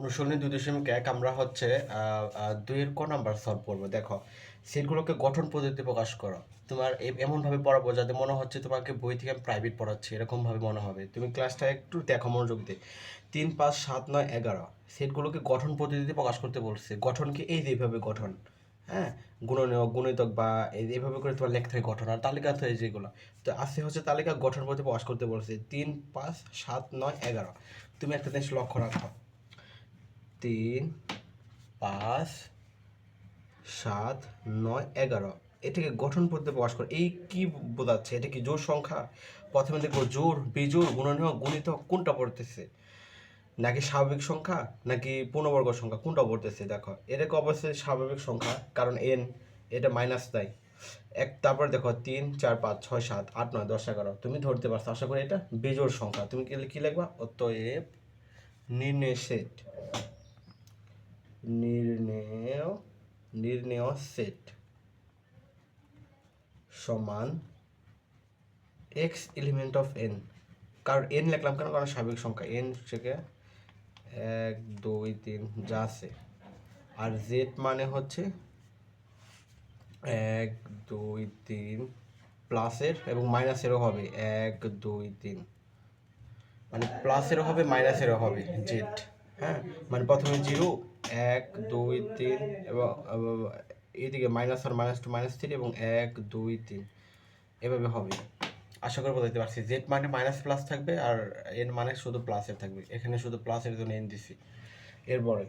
অনুশীলনী 2.1 আমরা হচ্ছে 2-এর ক নাম্বার সলভ করবো। দেখো, সেটগুলোকে গঠন পদ্ধতিতে প্রকাশ করো। তোমার এমনভাবে পড়াবো যাতে মনে হচ্ছে তোমাকে বই থেকে আমি প্রাইভেট পড়াচ্ছি, এরকমভাবে মনে হবে। তুমি ক্লাসটা একটু দেখো মনোযোগ দিয়ে। 3, 5, 7, 9, 11 সেটগুলোকে গঠন পদ্ধতিতে প্রকাশ করতে বলছে। গঠনকে এই যে এইভাবে গঠন, হ্যাঁ, গুণনীয়ক গুণিতক বা এইভাবে করে তোমার লেখতে হয় গঠন, আর তালিকা তো এই যেগুলো। তো আজকে হচ্ছে তালিকা গঠন পদ্ধতি প্রকাশ করতে বলছে। 3, 5, 7, 9, 11 তুমি একটা জিনিস লক্ষ্য রাখো। 3, 5, 7, 9, 11 এটাকে গঠন পদ্ধতি প্রকাশ করে। এই কি বোঝাচ্ছে? এটা কি জোড় সংখ্যা? প্রথমে দেখবো জোড়, বিজোড়, গুণনীয়ক, গুণিতক কোনটা পড়তেছে, নাকি স্বাভাবিক সংখ্যা, নাকি পূর্ণবর্গ সংখ্যা, কোনটা পড়তেছে। দেখো, এটাকে অবশ্যই স্বাভাবিক সংখ্যা, কারণ এন এটা মাইনাস দেয় এক। তারপর দেখো 3, 4, 5, 6, 7, 8, 9, 10, 11 তুমি ধরতে পারছো। আশা করি এটা বিজোড় সংখ্যা। তুমি কি লিখবা? অতএব নির্ণয় সেট, নির্ণেয় নির্ণেয় সেট সমান এক্স এলিমেন্ট অফ এন। কারণ এন লিখলাম কেন? কারণ স্বাভাবিক সংখ্যা এন থেকে 1, 2, 3 যা আছে। আর জেড মানে হচ্ছে 1, 2, 3 প্লাসের এবং মাইনাসেরও হবে 1, 2, 3, মানে প্লাসেরও হবে মাইনাসেরও হবে জেড। হ্যাঁ, মানে প্রথমে 0, 1, 2, 3 এবং এইদিকে -1, -2, -3 এবং 1, 2, 3 এভাবে হবে। আশা করি বোঝাতে পারছি। জেড মানে মাইনাস প্লাস থাকবে, আর এন মানে শুধু প্লাসের থাকবে। এখানে শুধু প্লাসের জন্য এন দিছি। এরপরে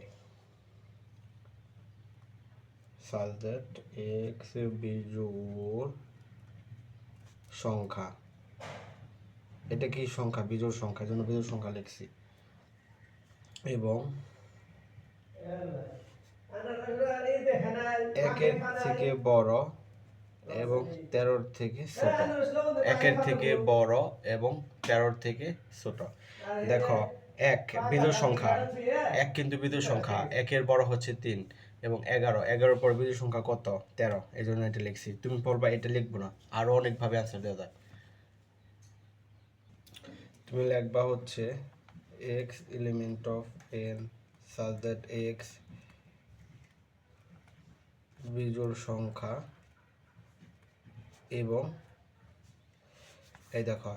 such that x বিজোড় সংখ্যা। এটা কি সংখ্যা? বিজোড় সংখ্যা, জন্য বিজোড় সংখ্যা লিখছি। এবং 1-এর থেকে বড় এবং 13-র থেকে ছোট। 1-এর থেকে বড় এবং 13-র থেকে ছোট। দেখো, 1 বিজোড় সংখ্যা, 1 কিন্তু বিজোড় সংখ্যা। 1-এর বড় হচ্ছে 3 এবং 11, 11-র পর বিজোড় সংখ্যা কত? 13, এই জন্য এটা লিখছি। তুমি বলবা এটা লিখবো না, আরো অনেকভাবে অ্যান্সার দেওয়া যায়। তুমি লিখবা হচ্ছে x element of n such that x বিজোড় সংখ্যা এবং এই দেখো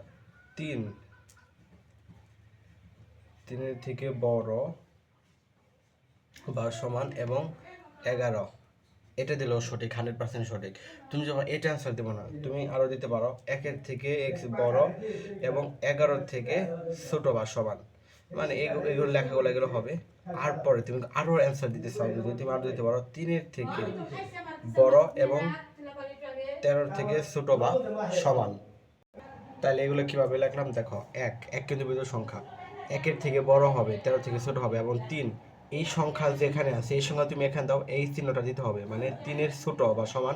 3-এর থেকে বড় বা সমান এবং 11, এটা দিলেও সঠিক, 100% সঠিক। তুমি যখন এটা অ্যান্সার দেবো না, তুমি আরও দিতে পারো 1-এর থেকে x বড় এবং 11-র থেকে ছোট বা সমান, মানে এইগুলো লেখাগুলো এগুলো হবে। আর পরে তুমি আরও অ্যান্সার দিতে চাও, যদি তুমি আরও দিতে পারো 3-এর থেকে বড় এবং 13-র থেকে ছোট বা সমান। তাহলে এগুলো কিভাবে লিখলাম? দেখো, 1 কিন্তু বিজোড় সংখ্যা, 1-এর থেকে বড় হবে, 13 থেকে ছোট হবে, এবং 3 এই সংখ্যা যেখানে আছে এই সংখ্যা তুমি এখানে দাও, এই চিহ্নটা দিতে হবে, মানে 3-এর ছোট বা সমান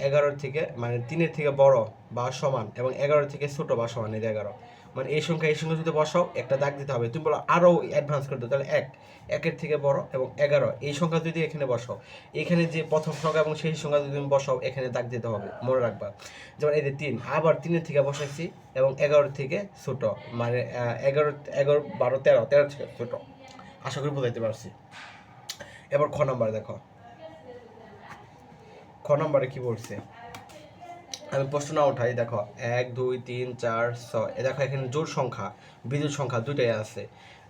11-র থেকে, মানে 3-এর থেকে বড় বা সমান এবং 11-র থেকে ছোট বা সমান, এই 11, মানে এই সংখ্যা যদি বসাও একটা দাগ দিতে হবে। তুমি বলো আরও অ্যাডভান্স করে দাও, তাহলে 1-এর থেকে বড় এবং 11 এই সংখ্যা যদি এখানে বসাও, এখানে যে প্রথম সংখ্যা এবং সেই সংখ্যা যদি তুমি বসাও, এখানে দাগ দিতে হবে, মনে রাখবা। যেমন এই যে 3, আবার 3-এর থেকে বসাইছি এবং 11-র থেকে ছোট, মানে 11, 11, 12, 13, 13 থেকে ছোট। আশা করি বোঝাইতে পারছি। এবার খ নাম্বার দেখো, খ নাম্বারে কি বলছে, আমি প্রশ্ন না উঠাই। দেখো 1, 2, 3, 4, 6, দেখো এখানে জোড় সংখ্যা বিজোড় সংখ্যা দুইটাই আছে।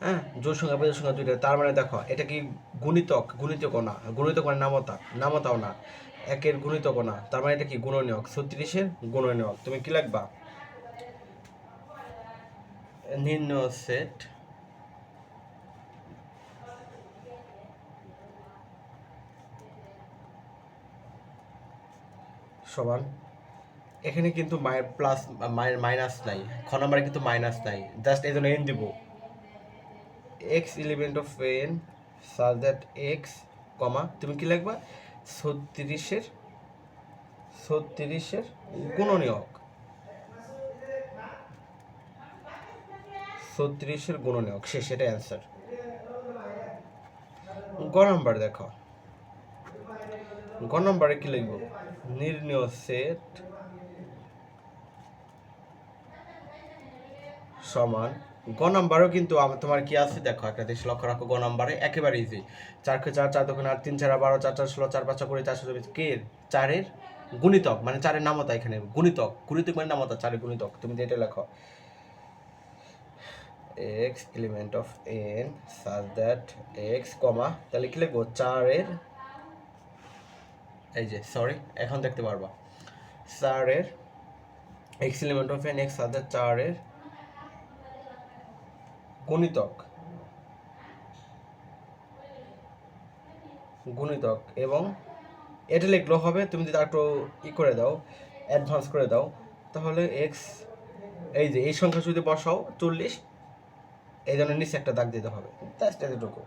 হ্যাঁ, জোড় সংখ্যা বিজোড় সংখ্যা দুইটাই, তার মানে দেখো এটা কি গুণিতক? গুণিতকও না, গুণিতক মানে নামতাও না, 1-এর গুণিতকও না, তার মানে এটা কি গুণনীয়ক, 36-এর গুণনীয়ক। তুমি কি লিখবা? নির্ণয় সেট সমান, এখানে কিন্তু প্লাস মাইনাস নাই, খ নাম্বারে কিন্তু মাইনাস নাই, জাস্ট এই জন্য এন দিব। X element of N such that X comma, তুমি কি লিখবা? 36-এর গুণনীয়ক, 36-এর গুণনীয়ক, শেষ, এটা অ্যান্সার। গ নাম্বার দেখো, গ নাম্বারে কি লিখবো? নির্ণয় সেট সমান গ নাম্বারও কিন্তু তোমার কি আছে দেখো, একটা জিনিস লক্ষ্য রাখো, গ নাম্বারে একেবারে ইজি। 4 কে 4, 4 2 8, 3 4 12, 4 4 16, 4 5 20, 4 24 কে 4-এর গুণিতক, মানে 4-এর নামতা, এখানে গুণিতক, গুণিতক মানে নামতা, 4-এর গুণিতক। তুমি যেটা লেখো x element of n such that x কমা, তাহলে কি লিখবো 4-এর, এই যে সরি এখন দেখতে পারবা, 4-এর x element of n x such that 4-এর গুণিতক, গুণিতক এবং এটা লিখলেও হবে। তুমি যদি একটু করে দাও, অ্যাডভান্স করে দাও, তাহলে এক্স, এই যে এই সংখ্যা যদি বসাও 40, এই জন্য নিচে একটা দাগ দিতে হবে, জাস্ট এতটুকু।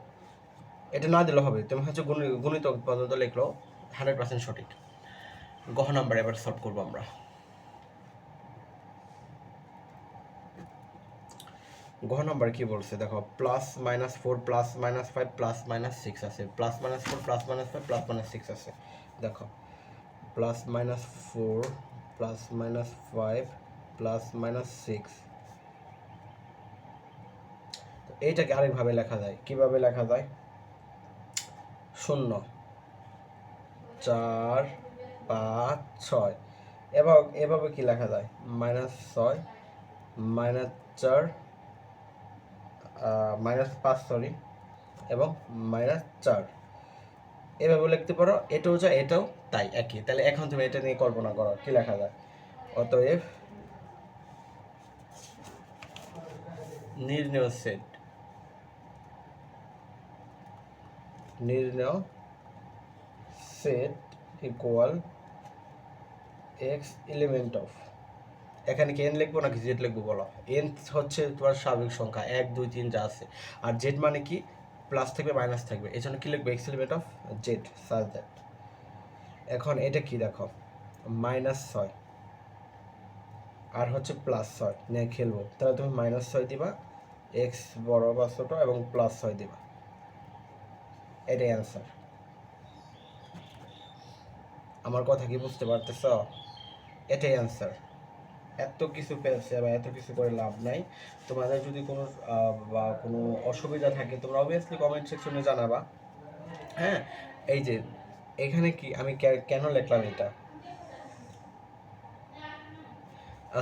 এটা না দিলে হবে, তুমি হচ্ছে গুণিতক পর্যন্ত লিখলো 100% সঠিক। গহ নাম্বার এবার সলভ করবো আমরা। গহ নাম্বার কি বলছে দেখো, +-4 +-5 +-6 আছে, +-4 +-5 +-6 আছে। দেখো +-4 +-5 +-6, এইটাকে আরেকভাবে লেখা যায়। কিভাবে লেখা যায়? 0 4 5 6, এবং এভাবে কি লেখা যায়? -6 -4 -5 সরি, এবং -4 এভাবে লিখতে পারো। এটাও যা এটাও তাই একই। তাহলে এখন তুমি এটা নিয়ে কল্পনা করো কি লেখা যায়। অতএব নির্ণয় সেট, নির্ণয় set equal x element of, এখানে কি এন লিখবো নাকি জেড লিখবো বলো? এন হচ্ছে তোমার স্বাভাবিক সংখ্যা 1 2 3 যা আছে, আর জেড মানে কি প্লাস থাকবে মাইনাস থাকবে, এই জন্য কি লিখবো x element of Z such that. এখন এটা কি দেখো, -6 আর হচ্ছে +6 নিয়ে খেলবো, তাহলে তুমি -6 দিবা, এক্স বড় বা ছোট, এবং +6 দিবা, এটাই অ্যান্সার। আমার কথা কি বুঝতে পারতেছ? এটাই অ্যান্সার। এত কিছু পেয়েছে বা এত কিছু করে লাভ নাই। তোমাদের যদি কোনো বা কোনো অসুবিধা থাকে তোমরা অবভিয়াসলি কমেন্ট সেকশনে জানাবা। হ্যাঁ, এই যে এখানে কি আমি কেন লিখলাম এটা,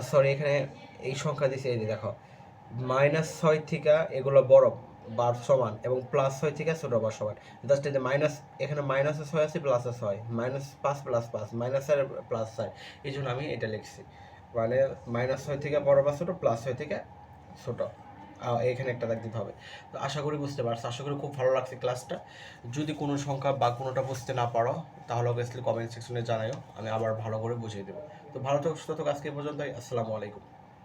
সরি এখানে এই সংখ্যা দিছে, এই যে দেখো -6 থেকে এগুলো বড় বার সমান, এবং +6 থেকে ছোট বার সমান। জাস্ট এই যে মাইনাস, এখানে -6 আছে, +6, -5 + 5 -4 +4, এই জন্য আমি এটা লিখছি। মানে -6 থেকে বড় বা ছোট, +6 থেকে ছোট, এখানে একটা দাগ দিতে হবে। তো আশা করি বুঝতে পারছো, আশা করি খুব ভালো লাগছে ক্লাসটা। যদি কোনো সংখ্যা বা কোনোটা বুঝতে না পারো তাহলে অবভিয়াসলি কমেন্ট সেকশনে জানাও, আমি আবার ভালো করে বুঝিয়ে দেবো। তো ভালো থাকো, সুস্থ থাকো, আজকে পর্যন্তই। আসসালামু আলাইকুম।